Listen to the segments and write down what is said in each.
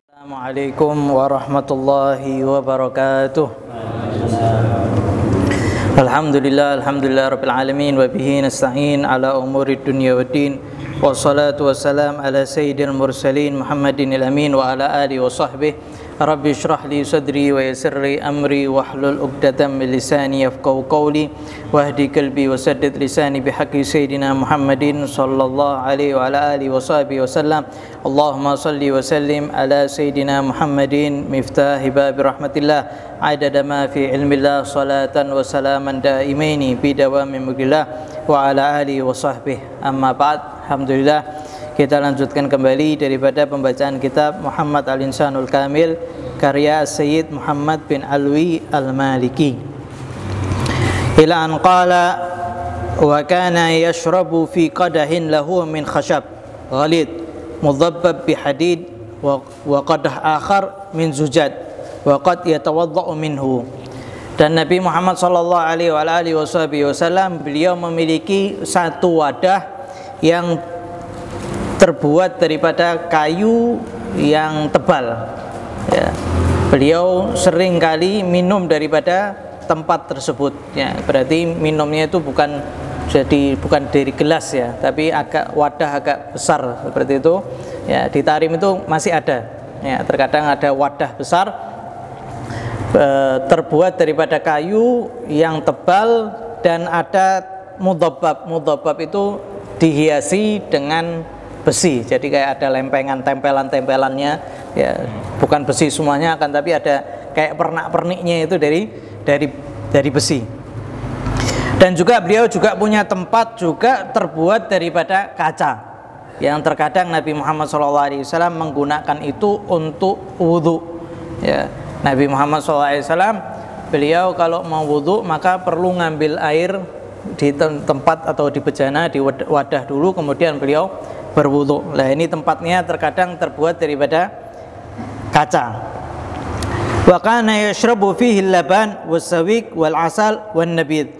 Assalamualaikum warahmatullahi wabarakatuh. Alhamdulillah rabbil alamin wa bihi nasta'in ala umuri dunya waddin. Wassalatu wassalam ala sayyidil mursalin Muhammadin al-amin wa ala alihi wa sahbihi. Rabbi shrah li sadri wa yassir li amri wahlul 'uqdatam min lisani yafqahu qawli wahdi qalbi wa saddid lisani bihaqqi sayyidina Muhammadin sallallahu alaihi wa ala alihi wa sahbihi wasallam. Allahumma salli wa sallim ala sayyidina Muhammadin miftahi babi rahmatillah adada ma fi ilmillah salatan wa salaman daimaini bidawami mulkillah wa ala alihi wa sahbihi. Amma ba'd. Alhamdulillah, kita lanjutkan kembali daripada pembacaan kitab Muhammad al-Insanul Kamil karya Sayyid Muhammad bin Alwi al-Maliki. Ila an qala wa kana yashrabu fi qadahin lahu min khashab ghalid mudhabbab bi hadid wa qadah akhar min zujad wa qad yatawaddau minhu. Dan Nabi Muhammad sallallahu alaihi wasallam beliau memiliki satu wadah yang terbuat daripada kayu yang tebal ya. Beliau sering kali minum daripada tempat tersebut ya. Berarti minumnya itu bukan dari gelas ya, tapi wadah agak besar seperti itu ya. Di Tarim itu masih ada ya, terkadang ada wadah besar terbuat daripada kayu yang tebal dan ada mudhabbab itu dihiasi dengan besi, jadi kayak ada lempengan tempelannya ya, bukan besi semuanya akan tapi ada kayak pernak-perniknya itu dari besi. Dan juga beliau juga punya tempat juga terbuat daripada kaca yang terkadang Nabi Muhammad SAW menggunakan itu untuk wudhu ya. Nabi Muhammad SAW beliau kalau mau wudhu maka perlu ngambil air di tempat atau di bejana, di wadah dulu, kemudian beliau berwudu. Nah, ini tempatnya terkadang terbuat daripada kaca. Wa kana yashrabu fihi al-laban was-sawiq wal-asal wan-nabid.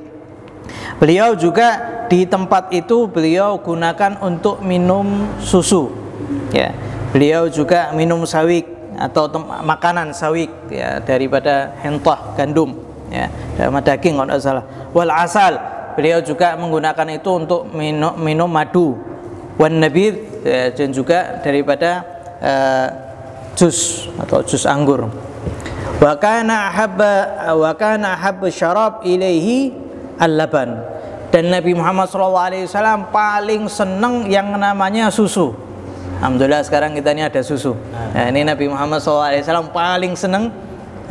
Beliau juga di tempat itu beliau gunakan untuk minum susu. Ya, beliau juga minum sawik atau makanan sawik ya, daripada hentah gandum ya, sama daging kalau tidak salah. Wal-asal, beliau juga menggunakan itu untuk minum madu. Wan nabid dan juga daripada jus atau jus anggur. Wa kana habba syarab ilaihi al-laban. Dan Nabi Muhammad SAW paling senang yang namanya susu. Alhamdulillah sekarang kita ini ada susu. Nah, ini Nabi Muhammad SAW paling senang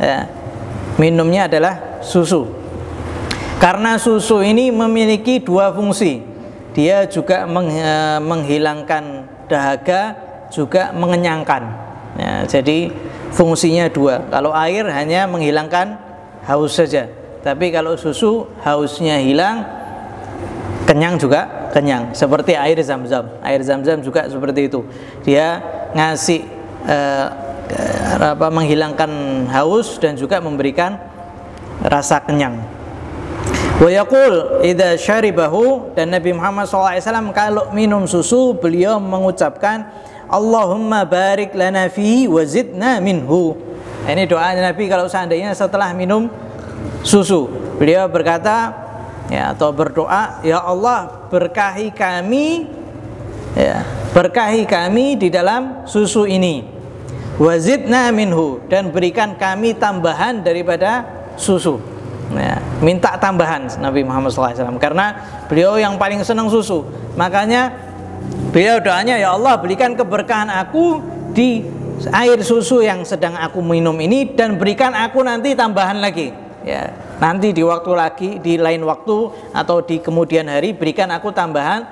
ya, minumnya adalah susu. Karena susu ini memiliki dua fungsi. Dia juga menghilangkan dahaga, juga mengenyangkan ya, jadi fungsinya dua. Kalau air hanya menghilangkan haus saja, tapi kalau susu hausnya hilang, kenyang juga kenyang. Seperti air zam-zam. Air zam-zam juga seperti itu. Dia ngasih menghilangkan haus dan juga memberikan rasa kenyang. Wa yaqul idza syaribahu, dan Nabi Muhammad SAW kalau minum susu beliau mengucapkan Allahumma barik lana fihi wa zidna minhu. Ini doa Nabi kalau seandainya setelah minum susu. Beliau berkata ya, atau berdoa, ya Allah berkahi kami ya, berkahi kami di dalam susu ini, wazidna minhu, dan berikan kami tambahan daripada susu. Nah, minta tambahan Nabi Muhammad SAW karena beliau yang paling senang susu. Makanya beliau doanya, ya Allah berikan keberkahan aku di air susu yang sedang aku minum ini, dan berikan aku nanti tambahan lagi. Ya, nanti di waktu lagi, di lain waktu atau di kemudian hari berikan aku tambahan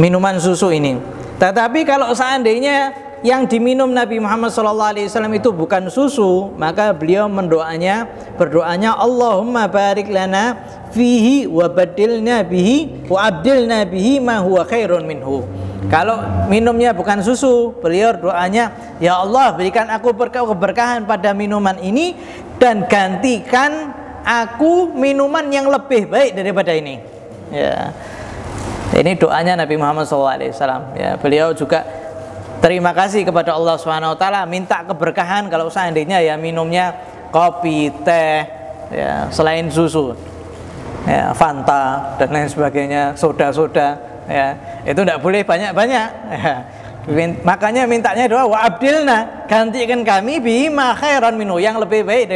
minuman susu ini. Tetapi kalau seandainya yang diminum Nabi Muhammad SAW itu bukan susu, maka beliau berdoanya Allahumma barik lana fihi wa badilna bihi wa abdilna bihi ma huwa khairun minhu. Kalau minumnya bukan susu, beliau doanya, ya Allah berikan aku keberkahan pada minuman ini dan gantikan aku minuman yang lebih baik daripada ini. Ya, ini doanya Nabi Muhammad SAW. Ya, beliau juga terima kasih kepada Allah SWT, minta keberkahan kalau seandainya ya minumnya kopi, teh, ya, selain susu, ya, Fanta dan lain sebagainya, soda-soda, ya, itu tidak boleh banyak-banyak. Ya. Makanya mintanya doa wa abdilna, gantikan kami bima khairan minhu, yang lebih baik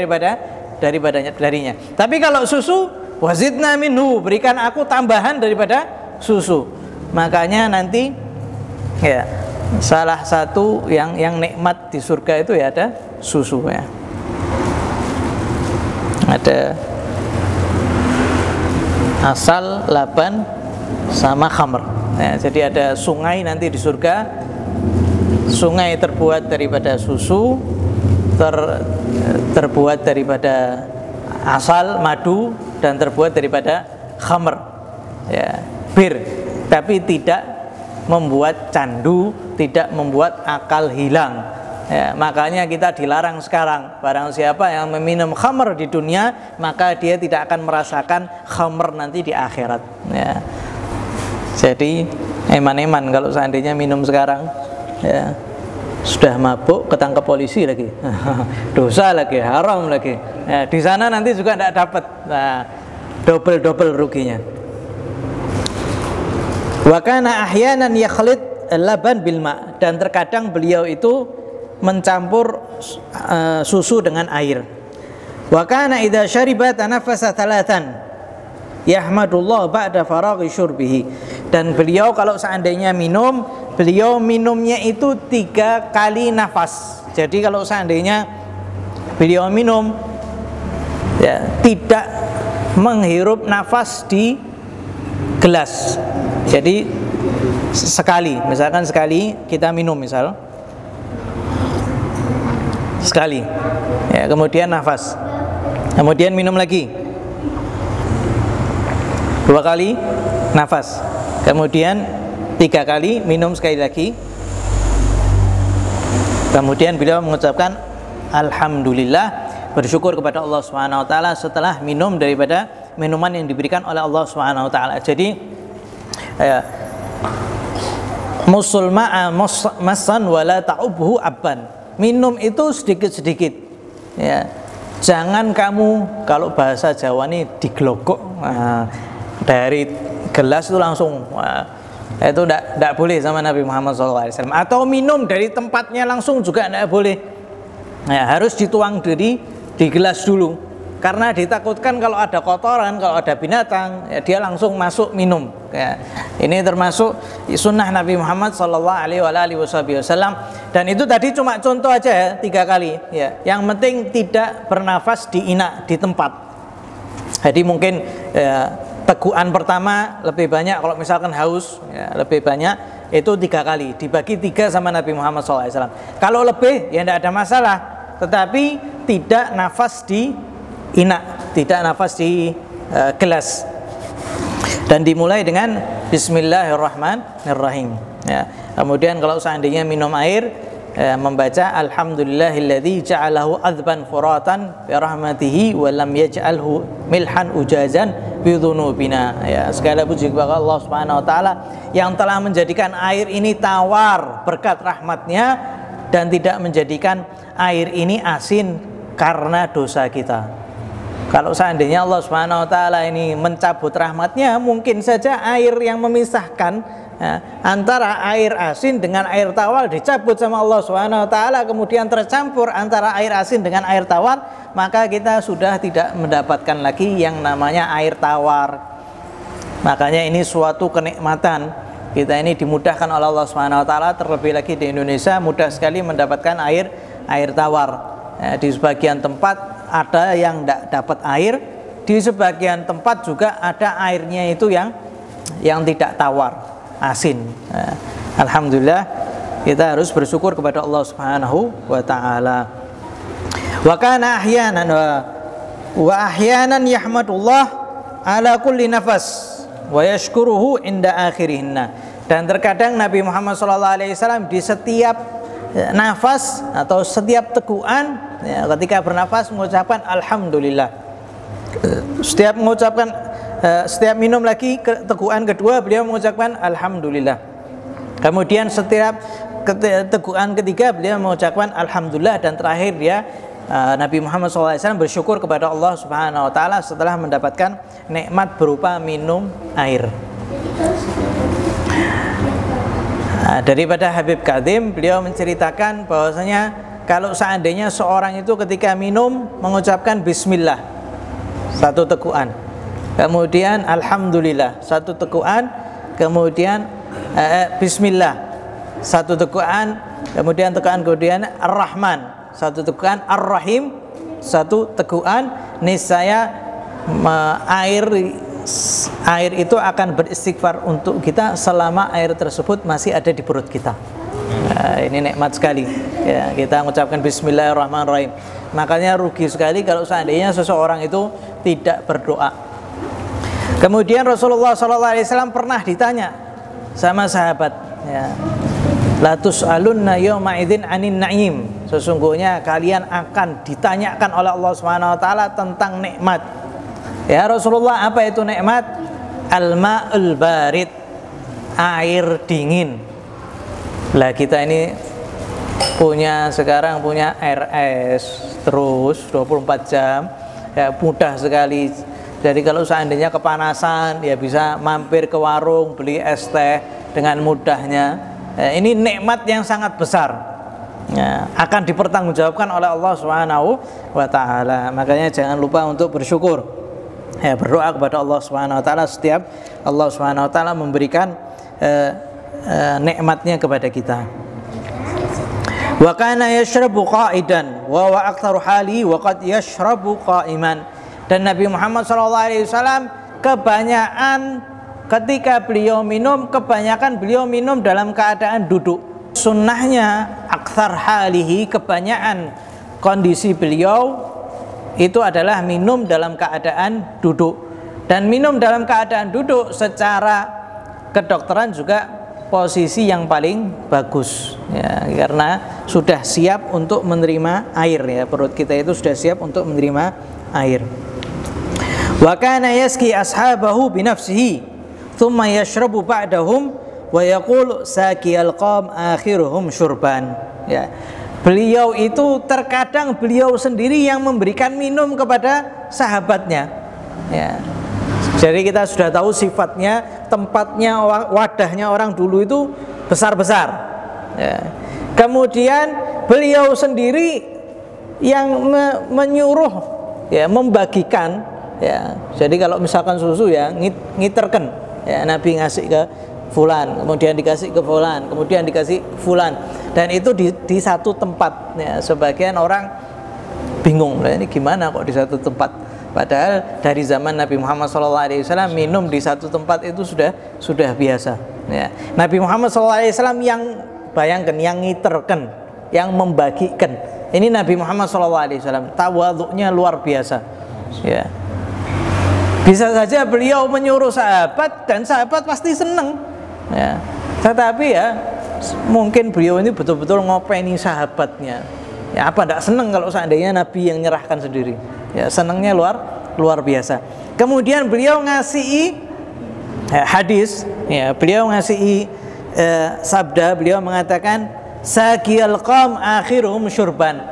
darinya. Tapi kalau susu, wazidna minhu, berikan aku tambahan daripada susu. Makanya nanti ya, salah satu yang nikmat di surga itu ya ada susu, ya. Ada asal, laban, sama khamr. Ya, jadi ada sungai nanti di surga. Sungai terbuat daripada susu, terbuat daripada asal, madu, dan terbuat daripada khamr, ya, bir. Tapi tidak membuat candu, tidak membuat akal hilang. Ya, makanya kita dilarang sekarang. Barang siapa yang meminum khamr di dunia, maka dia tidak akan merasakan khamr nanti di akhirat. Ya. Jadi eman-eman kalau seandainya minum sekarang, ya, sudah mabuk ketangkep polisi lagi, dosa lagi, haram lagi. Ya, di sana nanti juga tidak dapat. Nah, double ruginya. Wa kana ahyanan yakhlid laban bil ma, dan terkadang beliau itu mencampur susu dengan air. Wa kana idza syariba tanaffasa thalathan yahmadullah ba'da faraghi syurbihi, dan beliau kalau seandainya minum, beliau minumnya itu 3 kali nafas. Jadi kalau seandainya beliau minum, ya, tidak menghirup nafas di gelas. Jadi sekali, misalkan sekali kita minum, misal sekali, ya, kemudian nafas, kemudian minum lagi 2 kali nafas, kemudian 3 kali minum sekali lagi, kemudian beliau mengucapkan alhamdulillah, bersyukur kepada Allah SWT setelah minum daripada minuman yang diberikan oleh Allah SWT. Jadi ya, musulma'a masan wala ta'ubhu abban, minum itu sedikit-sedikit, ya. Jangan kamu, kalau bahasa Jawa ini diglogok, dari gelas itu langsung, itu tidak boleh sama Nabi Muhammad SAW. Atau minum dari tempatnya langsung juga tidak boleh, ya, harus dituang di gelas dulu. Karena ditakutkan kalau ada kotoran, kalau ada binatang, ya, dia langsung masuk minum. Ya, ini termasuk sunnah Nabi Muhammad SAW. Dan itu tadi cuma contoh aja, ya, 3 kali. Ya. Yang penting tidak bernafas di inak, di tempat. Jadi mungkin ya, tegukan pertama lebih banyak, kalau misalkan haus, ya, lebih banyak, itu 3 kali. Dibagi 3 sama Nabi Muhammad SAW. Kalau lebih, ya tidak ada masalah. Tetapi tidak nafas di inak, tidak nafas di gelas, dan dimulai dengan Bismillahirrahmanirrahim. Ya. Kemudian kalau seandainya minum air, membaca Alhamdulillahilladzi ja'alahu adzban furatan bi rahmatihi wa lam yaj'alhu milhan ujazan bi dzunubina. Ya, segala puji kepada Allah Subhanahu wa taala yang telah menjadikan air ini tawar berkat rahmatnya dan tidak menjadikan air ini asin karena dosa kita. Kalau seandainya Allah Subhanahu wa taala ini mencabut rahmatnya, mungkin saja air yang memisahkan ya, antara air asin dengan air tawar dicabut sama Allah Subhanahu wa taala, kemudian tercampur antara air asin dengan air tawar, maka kita sudah tidak mendapatkan lagi yang namanya air tawar. Makanya ini suatu kenikmatan. Kita ini dimudahkan oleh Allah Subhanahu wa taala, terlebih lagi di Indonesia mudah sekali mendapatkan air tawar. Ya, di sebagian tempat ada yang tidak dapat air, di sebagian tempat juga ada airnya itu yang tidak tawar, asin. Alhamdulillah, kita harus bersyukur kepada Allah Subhanahu wa taala. Wa kana ahyanan wa ahyanan yahmadullah ala kulli nafas wa yashkuruhu inda akhirihinna. Dan terkadang Nabi Muhammad SAW di setiap nafas atau setiap teguhan, ya, ketika bernafas mengucapkan alhamdulillah. Setiap minum lagi teguhan kedua beliau mengucapkan alhamdulillah. Kemudian setiap teguhan ketiga beliau mengucapkan alhamdulillah, dan terakhir dia Nabi Muhammad SAW bersyukur kepada Allah Subhanahu wa taala setelah mendapatkan nikmat berupa minum air. Daripada Habib Kadim, beliau menceritakan bahwasanya kalau seandainya seorang itu ketika minum mengucapkan bismillah satu teguhan, kemudian alhamdulillah satu teguhan, kemudian bismillah satu teguhan, kemudian ar-Rahman satu teguhan, ar-Rahim satu teguhan, niscaya air itu akan beristighfar untuk kita selama air tersebut masih ada di perut kita. Ini nikmat sekali ya, kita mengucapkan bismillahirrahmanirrahim. Makanya rugi sekali kalau seandainya seseorang itu tidak berdoa. Kemudian Rasulullah SAW pernah ditanya sama sahabat, ya, la tus'alunna yawma idzin 'anin na'im. Sesungguhnya kalian akan ditanyakan oleh Allah Subhanahu wa taala tentang nikmat. Ya Rasulullah, apa itu nikmat? Al-ma'ul barid, air dingin. Lah kita ini sekarang punya air es terus 24 jam, ya mudah sekali. Jadi kalau seandainya kepanasan, ya bisa mampir ke warung beli es teh dengan mudahnya. Ini nikmat yang sangat besar, ya, akan dipertanggungjawabkan oleh Allah Subhanahu wa taala. Makanya jangan lupa untuk bersyukur, ya, berdoa kepada Allah Subhanahu wa taala setiap Allah Subhanahu wa taala memberikan nikmatnya kepada kita. Wa kana yashrabu qa'idan wa aktsaru hali wa qad yashrabu qa'iman. Dan Nabi Muhammad SAW kebanyakan ketika beliau minum, kebanyakan beliau minum dalam keadaan duduk. Sunnahnya aktsar halihi, kebanyakan kondisi beliau itu adalah minum dalam keadaan duduk. Dan minum dalam keadaan duduk secara kedokteran juga posisi yang paling bagus, ya, karena sudah siap untuk menerima air, ya, perut kita itu sudah siap untuk menerima air. Wa kana yaski ashabahu bi nafsihi thumma yashrabu ba'dahum wa yaqul saqiyal qawm akhiruhum syurban. Ya. Beliau itu terkadang beliau sendiri yang memberikan minum kepada sahabatnya. Ya. Jadi kita sudah tahu sifatnya, tempatnya, wadahnya orang dulu itu besar-besar. Ya. Kemudian beliau sendiri yang menyuruh, ya, membagikan. Ya, jadi kalau misalkan susu, ya, ngiterken, ya, Nabi ngasih ke fulan, kemudian dikasih ke fulan, kemudian dikasih fulan, dan itu di satu tempat. Ya, sebagian orang bingung, ini gimana kok di satu tempat? Padahal dari zaman Nabi Muhammad SAW minum di satu tempat itu sudah biasa. Ya. Nabi Muhammad SAW yang bayangkan, yang ngiterken, yang membagikan. Ini Nabi Muhammad SAW, tawadhu'nya luar biasa. Ya. Bisa saja beliau menyuruh sahabat dan sahabat pasti senang, ya. Tetapi ya mungkin beliau ini betul-betul ngopeni sahabatnya. Ya, apa tidak senang kalau seandainya Nabi yang nyerahkan sendiri? Ya, senangnya luar biasa. Kemudian beliau ngasih hadis, ya, beliau ngasih sabda, beliau mengatakan saqiyal qaum akhiruhum syurban.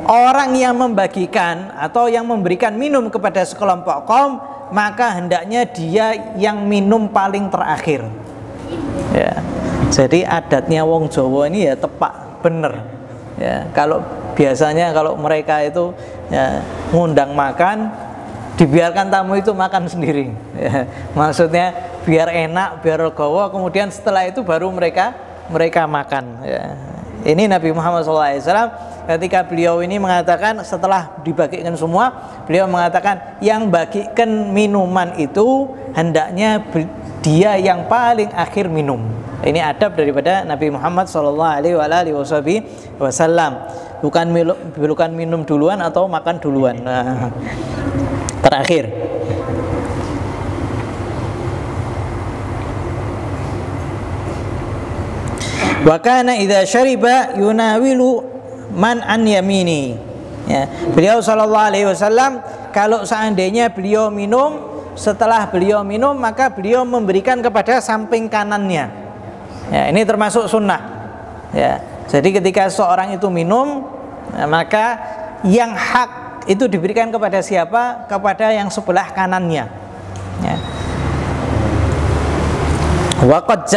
Orang yang membagikan atau yang memberikan minum kepada sekelompok kaum, maka hendaknya dia yang minum paling terakhir. Ya. Jadi adatnya wong Jawa ini ya tepak bener. Ya, kalau biasanya kalau mereka itu ya, ngundang makan, dibiarkan tamu itu makan sendiri. Ya, maksudnya biar enak, biar legowo, kemudian setelah itu baru mereka makan. Ya. Ini Nabi Muhammad SAW ketika beliau ini mengatakan setelah dibagikan semua, beliau mengatakan yang bagikan minuman itu hendaknya dia yang paling akhir minum. Ini adab daripada Nabi Muhammad SAW. Bukan minum duluan atau makan duluan. Nah, terakhir. Wa kana idza syariba yunawilu man an yamini. Ya, beliau SAW kalau seandainya beliau minum, setelah beliau minum maka beliau memberikan kepada samping kanannya. Ya, ini termasuk sunnah. Ya, jadi ketika seorang itu minum, maka yang hak itu diberikan kepada siapa? Kepada yang sebelah kanannya. Ya. Waqad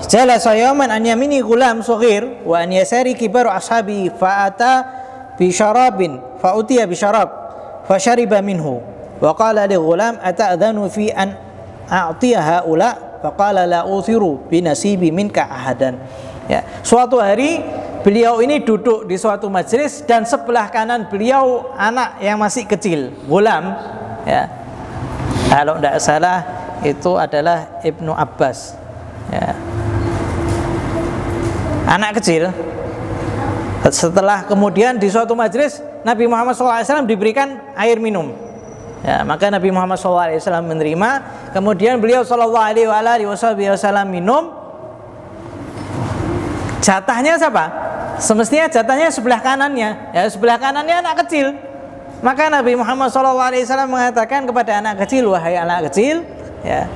jalasa yawman an yamini ghulam saghir wa an yasari kibaru ashabi fa'ata bi syarabin fa'utiya bi syarab fa syariba minhu wa qala li ghulam ata'dhanu fi an a'tiya haula faqala la uthiru bi nasibi minka ahadan. Ya, suatu hari beliau ini duduk di suatu majelis dan sebelah kanan beliau anak yang masih kecil, ghulam. Ya. Kalau tidak salah itu adalah Ibnu Abbas. Ya. Anak kecil. Setelah kemudian di suatu majelis Nabi Muhammad SAW diberikan air minum. Ya, maka Nabi Muhammad SAW menerima. Kemudian beliau SAW minum. Jatahnya siapa? Semestinya jatahnya sebelah kanannya. Ya, sebelah kanannya anak kecil. Maka Nabi Muhammad SAW mengatakan kepada anak kecil, wahai anak kecil, ya,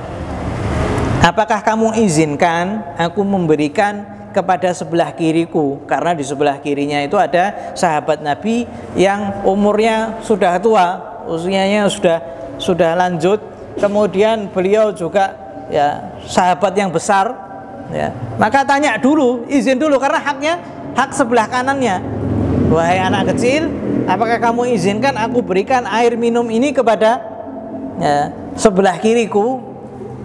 apakah kamu izinkan aku memberikan kepada sebelah kiriku? Karena di sebelah kirinya itu ada sahabat Nabi yang umurnya sudah tua, usianya sudah lanjut. Kemudian beliau juga ya sahabat yang besar. Ya. Maka tanya dulu, izin dulu karena hak sebelah kanannya. Wahai anak kecil, apakah kamu izinkan aku berikan air minum ini kepada ya, sebelah kiriku?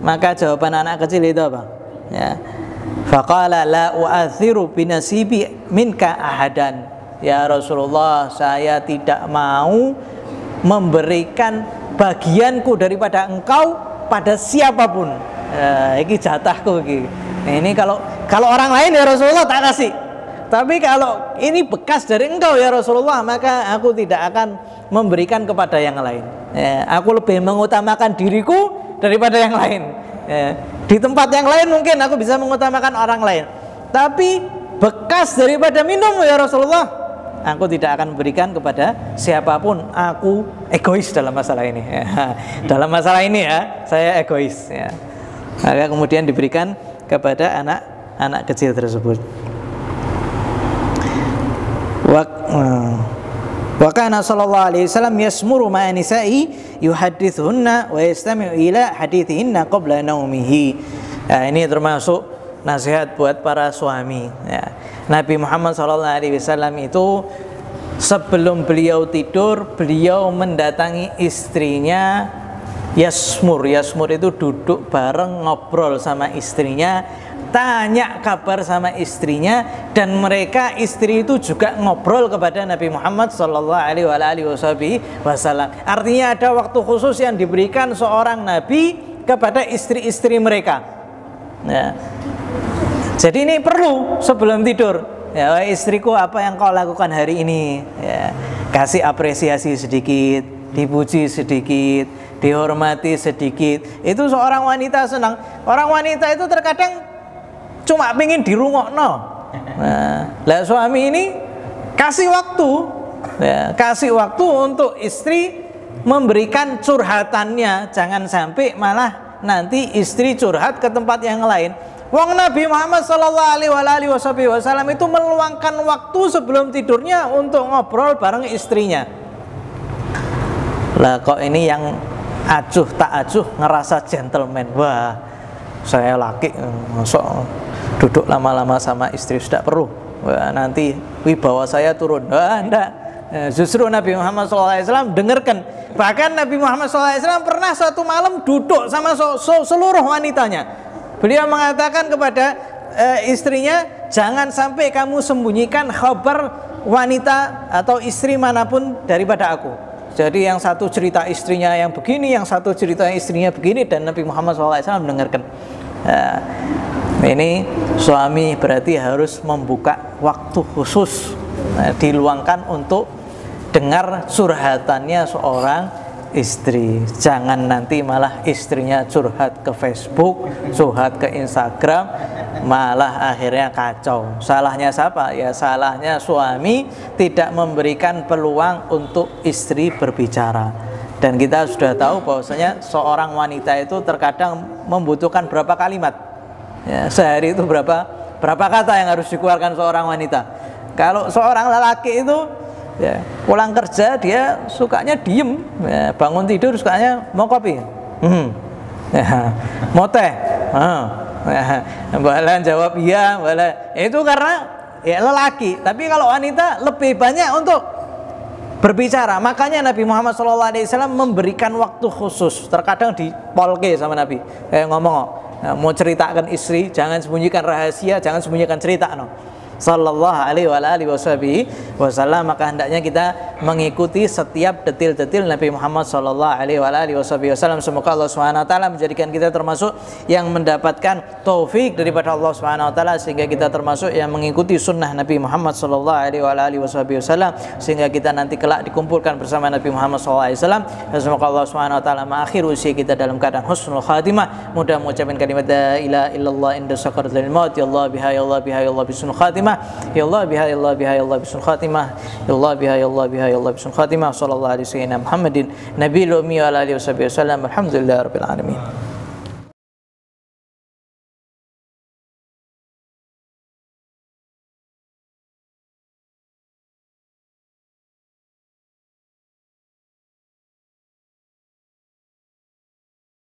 Maka jawaban anak kecil itu apa? Ya. Faqala la u'athiru binasibi minka ahadan. Ya Rasulullah, saya tidak mau memberikan bagianku daripada engkau pada siapapun. Ini jatahku iki. Nah, ini kalau orang lain ya Rasulullah tak kasih. Tapi kalau ini bekas dari engkau ya Rasulullah, maka aku tidak akan memberikan kepada yang lain. Ya, aku lebih mengutamakan diriku daripada yang lain. Ya, di tempat yang lain mungkin aku bisa mengutamakan orang lain. Tapi bekas daripada minum ya Rasulullah, aku tidak akan berikan kepada siapapun. Aku egois dalam masalah ini. Ya, dalam masalah ini ya, saya egois. Ya. Maka kemudian diberikan kepada anak kecil tersebut. Wa kana sallallahu alaihi wasallam yasmuru ma'a nisa'i yuhaddithuhunna wa yastami'u ila hadithihinna qabla naumihi. Nah, ini termasuk nasihat buat para suami ya. Nabi Muhammad sallallahu alaihi wasallam itu sebelum beliau tidur, beliau mendatangi istrinya. Yasmur itu duduk bareng ngobrol sama istrinya, tanya kabar sama istrinya, dan mereka istri itu juga ngobrol kepada Nabi Muhammad SAW. Artinya ada waktu khusus yang diberikan seorang Nabi kepada istri-istri mereka. Ya. Jadi ini perlu sebelum tidur. Ya, istriku apa yang kau lakukan hari ini? Ya, kasih apresiasi sedikit, dipuji sedikit, dihormati sedikit. Itu seorang wanita senang. Orang wanita itu terkadang cuma pengen dirungokno. Nah, lah suami ini kasih waktu, ya, kasih waktu untuk istri memberikan curhatannya. Jangan sampai malah nanti istri curhat ke tempat yang lain. Wong Nabi Muhammad SAW itu meluangkan waktu sebelum tidurnya untuk ngobrol bareng istrinya. Lah kok ini yang acuh tak acuh ngerasa gentleman. Wah, saya laki, masuk duduk lama-lama sama istri, sudah perlu. Wah, nanti wibawa saya turun. Wah, enggak. Justru Nabi Muhammad SAW dengarkan. Bahkan Nabi Muhammad SAW pernah suatu malam duduk sama seluruh wanitanya. Beliau mengatakan kepada istrinya, jangan sampai kamu sembunyikan kabar wanita atau istri manapun daripada aku. Jadi yang satu cerita istrinya yang begini, yang satu cerita istrinya begini, dan Nabi Muhammad SAW mendengarkan. Ini suami berarti harus membuka waktu khusus, diluangkan untuk dengar curhatannya seorang istri. Jangan nanti malah istrinya curhat ke Facebook, curhat ke Instagram, malah akhirnya kacau. Salahnya siapa? Ya salahnya suami tidak memberikan peluang untuk istri berbicara. Dan kita sudah tahu bahwasanya seorang wanita itu terkadang membutuhkan berapa kalimat. Ya, sehari itu berapa kata yang harus dikeluarkan seorang wanita. Kalau seorang lelaki itu ya, pulang kerja dia sukanya diem, ya, bangun tidur sukanya mau kopi, ya, mau teh, balen jawab iya, balen. Itu karena ya lelaki. Tapi kalau wanita lebih banyak untuk berbicara. Makanya Nabi Muhammad SAW memberikan waktu khusus. Terkadang dipolke sama Nabi, ngomong, mau ceritakan istri, jangan sembunyikan rahasia, jangan sembunyikan cerita, no. Sallallahu alaihi wasallam. Maka hendaknya kita mengikuti setiap detil-detil Nabi Muhammad sallallahu alaihi wasallam. Semoga Allah Subhanahu wa taala menjadikan kita termasuk yang mendapatkan taufik daripada Allah Subhanahu wa taala, sehingga kita termasuk yang mengikuti sunnah Nabi Muhammad sallallahu alaihi wasallam, sehingga kita nanti kelak dikumpulkan bersama Nabi Muhammad sallallahu alaihi wasallam. Dan semoga Allah Subhanahu wa taala mengakhiri usia kita dalam keadaan husnul khatimah, mudah mengucapkan kalimat la ilaha illallah inda sakaratul maut, ya Allah biha ya Allah biha ya Allah bisul khatimah, ya Allah biha ya Allah biha ya Allah bisul khatimah, ya Allah biha ya Allah biha ya Allah bisul khatimah. Sallallahu alaihi wasallam Muhammadin nabiyil ummi wa alihi wasallam. Alhamdulillahirabbil alamin.